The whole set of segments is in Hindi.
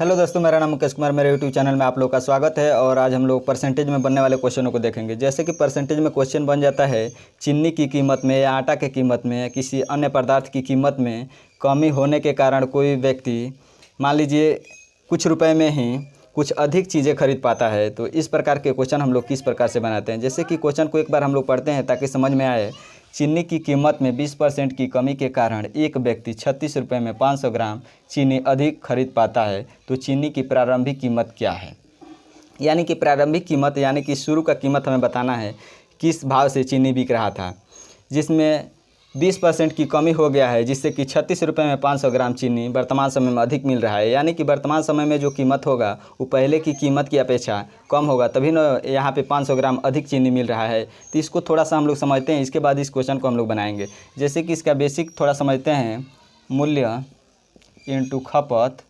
हेलो दोस्तों, मेरा नाम मुकेश कुमार। मेरे यूट्यूब चैनल में आप लोग का स्वागत है। और आज हम लोग परसेंटेज में बनने वाले क्वेश्चनों को देखेंगे। जैसे कि परसेंटेज में क्वेश्चन बन जाता है चीनी की कीमत में या आटा की कीमत में या किसी अन्य पदार्थ की कीमत में कमी होने के कारण कोई व्यक्ति मान लीजिए कुछ रुपए में ही कुछ अधिक चीज़ें खरीद पाता है। तो इस प्रकार के क्वेश्चन हम लोग किस प्रकार से बनाते हैं। जैसे कि क्वेश्चन को एक बार हम लोग पढ़ते हैं ताकि समझ में आए। चीनी की कीमत में 20% की कमी के कारण एक व्यक्ति 36 रुपये में 500 ग्राम चीनी अधिक खरीद पाता है। तो चीनी की प्रारंभिक कीमत क्या है। यानी कि प्रारंभिक कीमत यानी कि शुरू का कीमत हमें बताना है किस भाव से चीनी बिक रहा था, जिसमें 20% की कमी हो गया है, जिससे कि 36 रुपये में 500 ग्राम चीनी वर्तमान समय में अधिक मिल रहा है। यानी कि वर्तमान समय में जो कीमत होगा वो पहले की कीमत की अपेक्षा कम होगा, तभी ना यहाँ पे 500 ग्राम अधिक चीनी मिल रहा है। तो इसको थोड़ा सा हम लोग समझते हैं, इसके बाद इस क्वेश्चन को हम लोग बनाएंगे। जैसे कि इसका बेसिक थोड़ा समझते हैं। मूल्य इंटू खपत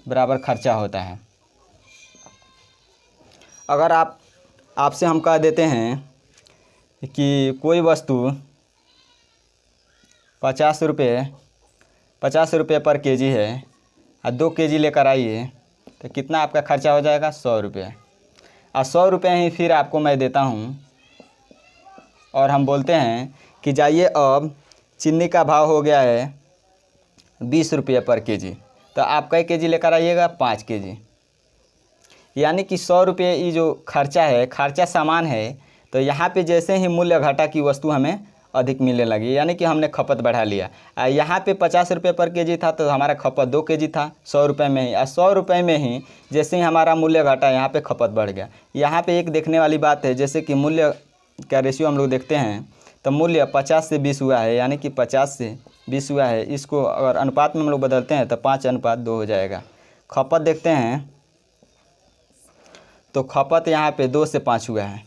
बराबर खर्चा होता है। अगर आपसे हम कह देते हैं कि कोई वस्तु 50 रुपये पर केजी है और 2 केजी लेकर आइए, तो कितना आपका खर्चा हो जाएगा? 100 रुपये। और 100 रुपये ही फिर आपको मैं देता हूँ और हम बोलते हैं कि जाइए अब चीनी का भाव हो गया है 20 रुपये पर केजी, तो आप कई केजी लेकर आइएगा? 5 केजी। यानी कि 100 रुपये ये जो खर्चा है, खर्चा सामान है, तो यहाँ पे जैसे ही मूल्य घटा की वस्तु हमें अधिक मिलने लगी, यानी कि हमने खपत बढ़ा लिया। यहाँ पे 50 रुपये पर केजी था तो हमारा खपत 2 केजी था 100 रुपये में ही। 100 रुपये में ही जैसे ही हमारा मूल्य घटा, यहाँ पे खपत बढ़ गया। यहाँ पे एक देखने वाली बात है, जैसे कि मूल्य का रेशियो हम लोग देखते हैं तो मूल्य 50 से 20 हुआ है, यानी कि 50 से 20 हुआ है। इसको अगर अनुपात में हम लोग बदलते हैं तो 5:2 हो जाएगा। खपत देखते हैं तो खपत यहाँ पे 2 से 5 हुआ है।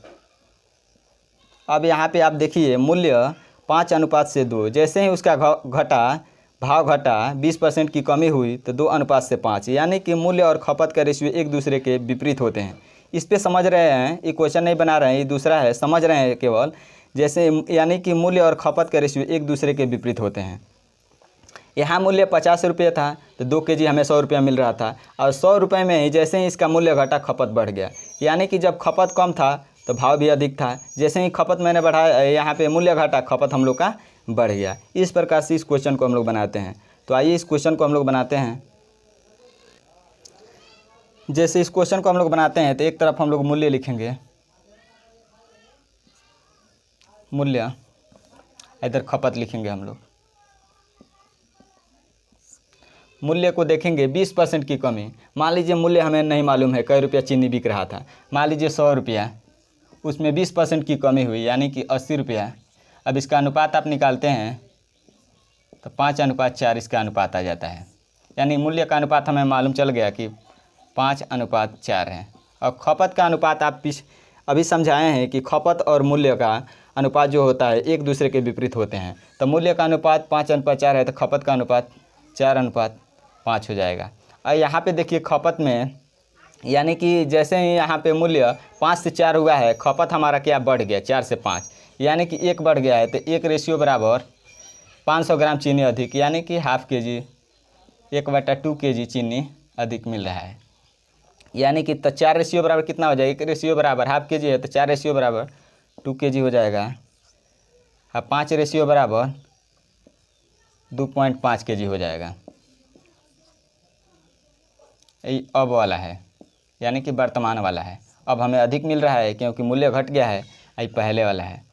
अब यहाँ पे आप देखिए मूल्य 5:2, जैसे ही उसका भाव घटा 20% की कमी हुई तो 2:5, यानी कि मूल्य और खपत का रेशियो एक दूसरे के विपरीत होते हैं। इस पे समझ रहे हैं, ये क्वेश्चन नहीं बना रहे हैं, ये दूसरा है, समझ रहे हैं केवल। जैसे यानी कि मूल्य और खपत का रेशियो एक दूसरे के विपरीत होते हैं। यहाँ मूल्य 50 रुपये था तो 2 केजी हमें 100 रुपया मिल रहा था, और 100 रुपये में ही जैसे ही इसका मूल्य घटा खपत बढ़ गया। यानी कि जब खपत कम था तो भाव भी अधिक था, जैसे ही खपत मैंने बढ़ाया, यहाँ पे मूल्य घटा, खपत हम लोग का बढ़ गया। इस प्रकार से इस क्वेश्चन को हम लोग बनाते हैं। तो आइए इस क्वेश्चन को हम लोग बनाते हैं। जैसे इस क्वेश्चन को हम लोग बनाते हैं तो एक तरफ हम लोग मूल्य लिखेंगे, मूल्य, इधर खपत लिखेंगे हम लोग। मूल्य को देखेंगे 20% की कमी। मान लीजिए मूल्य हमें नहीं मालूम है कई रुपया चीनी बिक रहा था, मान लीजिए 100 रुपया, उसमें 20% की कमी हुई यानी कि 80 रुपया। अब इसका अनुपात आप निकालते हैं तो 5:4 इसका अनुपात आ जाता है। यानी मूल्य का अनुपात हमें मालूम चल गया कि 5:4 है। और खपत का अनुपात आप अभी समझाए हैं कि खपत और मूल्य का अनुपात जो होता है एक दूसरे के विपरीत होते हैं। तो मूल्य का अनुपात 5:4 है तो खपत का अनुपात 4:5 हो जाएगा। और यहाँ पे देखिए खपत में, यानी कि जैसे ही यहाँ पे मूल्य 5 से 4 हुआ है, खपत हमारा क्या बढ़ गया? 4 से 5, यानी कि 1 बढ़ गया है। तो 1 रेशियो बराबर 500 ग्राम चीनी अधिक, यानी कि ½ केजी, 1/2 केजी चीनी अधिक मिल रहा है। यानी कि तो 4 रेशियो बराबर कितना हो जाएगा? 1 रेशियो बराबर ½ केजी है तो 4 रेशियो बराबर 2 केजी हो जाएगा। और 5 रेशियो बराबर 2.5 केजी हो जाएगा। ये अब वाला है, यानी कि वर्तमान वाला है। अब हमें अधिक मिल रहा है क्योंकि मूल्य घट गया है। ये पहले वाला है,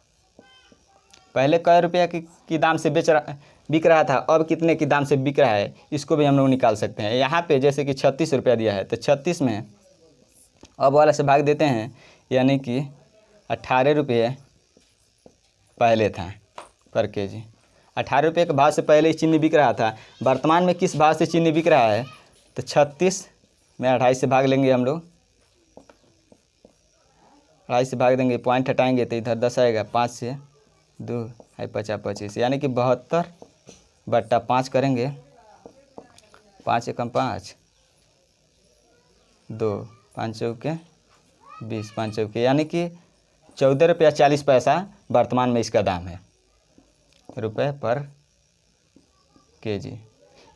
पहले कै रुपया की दाम से बिक रहा था, अब कितने की दाम से बिक रहा है, इसको भी हम लोग निकाल सकते हैं। यहाँ पे जैसे कि 36 रुपया दिया है तो 36 में अब वाला से भाग देते हैं, यानी कि 18 रुपये पहले था पर केजी। 18 रुपये के भाव से पहले ही चीनी बिक रहा था। वर्तमान में किस भाव से चीनी बिक रहा है? तो 36 में 28 से भाग लेंगे हम लोग, 28 से भाग देंगे, पॉइंट हटाएंगे तो इधर 10 आएगा। 5 से 2 है 50-25, यानी कि 72/5 करेंगे। 5 एकम 5, 2, 5 चौके 20, 5 चौके, यानी कि 14 रुपया 40 पैसा वर्तमान में इसका दाम है, रुपये पर केजी।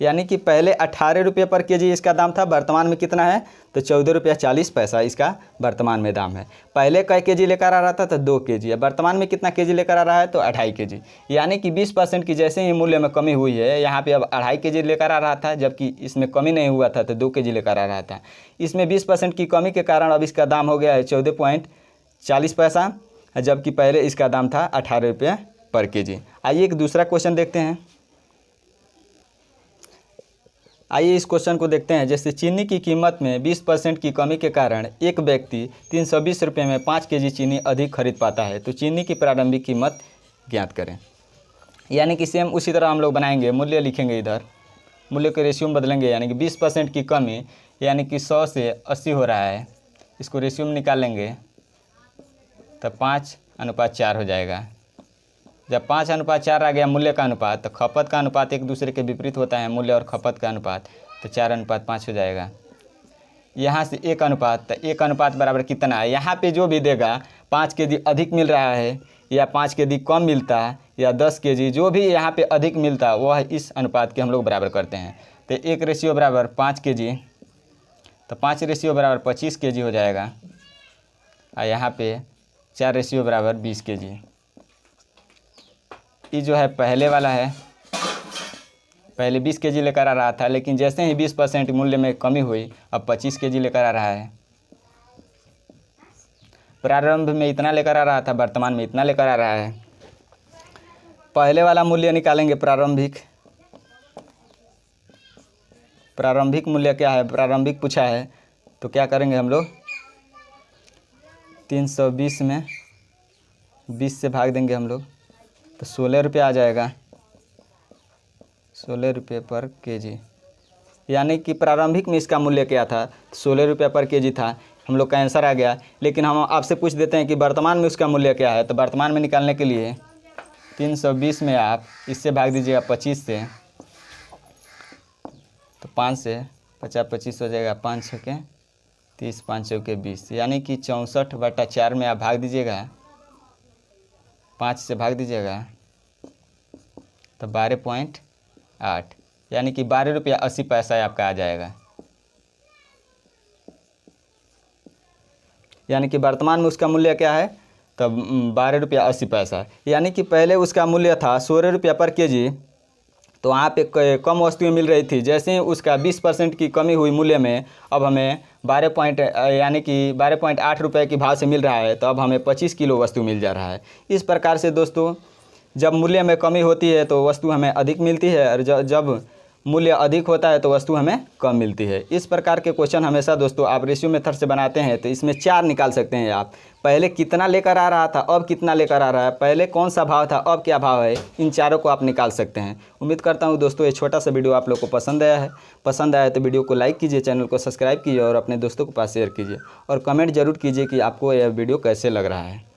यानी कि पहले 18 रुपये पर केजी इसका दाम था, वर्तमान में कितना है तो 14 रुपया 40 पैसा इसका वर्तमान में दाम है। पहले कई केजी लेकर आ रहा था तो 2 केजी, वर्तमान में कितना केजी लेकर आ रहा है तो 2.5 केजी। यानी कि 20% की जैसे ही मूल्य में कमी हुई है, यहाँ पे अब 2.5 केजी लेकर आ रहा था, जबकि इसमें कमी नहीं हुआ था तो 2 केजी लेकर आ रहा था। इसमें 20% की कमी के कारण अब इसका दाम हो गया है 14.40 पैसा, जबकि पहले इसका दाम था 18 रुपये पर केजी। आइए एक दूसरा क्वेश्चन देखते हैं। आइए इस क्वेश्चन को देखते हैं। जैसे चीनी की कीमत में 20% की कमी के कारण एक व्यक्ति 320 रुपये में 5 केजी चीनी अधिक खरीद पाता है, तो चीनी की प्रारंभिक कीमत ज्ञात करें। यानी कि सेम उसी तरह हम लोग बनाएंगे, मूल्य लिखेंगे, इधर मूल्य के रेशियो में बदलेंगे। यानी कि 20% की कमी यानी कि 100 से 80 हो रहा है, इसको रेशियो में निकालेंगे तब 5:4 हो जाएगा। जब 5:4 आ गया मूल्य का अनुपात, तो खपत का अनुपात एक दूसरे के विपरीत होता है, मूल्य और खपत का अनुपात, तो 4:5 हो जाएगा। यहाँ से 1 अनुपात, तो 1 अनुपात बराबर कितना है, यहाँ पे जो भी देगा 5 केजी अधिक मिल रहा है या 5 केजी कम मिलता है या 10 केजी, जो भी यहाँ पे अधिक मिलता है वह इस अनुपात के हम लोग बराबर करते हैं। तो 1 रेशियो बराबर 5 केजी, तो 5 रेशियो बराबर 25 केजी हो जाएगा, और यहाँ पे 4 रेशियो बराबर 20 केजी। ये जो है पहले वाला है, पहले 20 केजी लेकर आ रहा था, लेकिन जैसे ही 20% मूल्य में कमी हुई अब 25 केजी लेकर आ रहा है। प्रारंभ में इतना लेकर आ रहा था, वर्तमान में इतना लेकर आ रहा है। पहले वाला मूल्य निकालेंगे, प्रारंभिक मूल्य क्या है, प्रारंभिक पूछा है, तो क्या करेंगे हम लोग 320 में 20 से भाग देंगे हम लोग, तो 16 रुपये आ जाएगा, 16 रुपये पर केजी। यानी कि प्रारंभिक में इसका मूल्य क्या था, 16 रुपये पर केजी था, हम लोग का आंसर आ गया। लेकिन हम आपसे पूछ देते हैं कि वर्तमान में उसका मूल्य क्या है, तो वर्तमान में निकालने के लिए 320 में आप इससे भाग दीजिएगा 25 से, तो 5 से 50 25 हो जाएगा, 5 6 के 30, 5 6 के 20, यानी कि 64/4 में आप भाग दीजिएगा, 5 से भाग दीजिएगा तो 12.8, यानी कि 12 रुपया 80 पैसा आपका आ जाएगा। यानी कि वर्तमान में उसका मूल्य क्या है, तो 12 रुपया 80 पैसा। यानी कि पहले उसका मूल्य था 16 रुपया पर केजी, तो वहाँ पे कम वस्तुएं मिल रही थी। जैसे ही उसका 20% की कमी हुई मूल्य में, अब हमें 12.8 रुपये की भाव से मिल रहा है, तो अब हमें 25 किलो वस्तु मिल जा रहा है। इस प्रकार से दोस्तों, जब मूल्य में कमी होती है तो वस्तु हमें अधिक मिलती है, और जब मूल्य अधिक होता है तो वस्तु हमें कम मिलती है। इस प्रकार के क्वेश्चन हमेशा दोस्तों आप रेशियो मेथड से बनाते हैं, तो इसमें 4 निकाल सकते हैं आप। पहले कितना लेकर आ रहा था, अब कितना लेकर आ रहा है, पहले कौन सा भाव था, अब क्या भाव है, इन चारों को आप निकाल सकते हैं। उम्मीद करता हूं दोस्तों ये छोटा सा वीडियो आप लोग को पसंद आया है। पसंद आया तो वीडियो को लाइक कीजिए, चैनल को सब्सक्राइब कीजिए और अपने दोस्तों के पास शेयर कीजिए, और कमेंट जरूर कीजिए कि आपको यह वीडियो कैसे लग रहा है।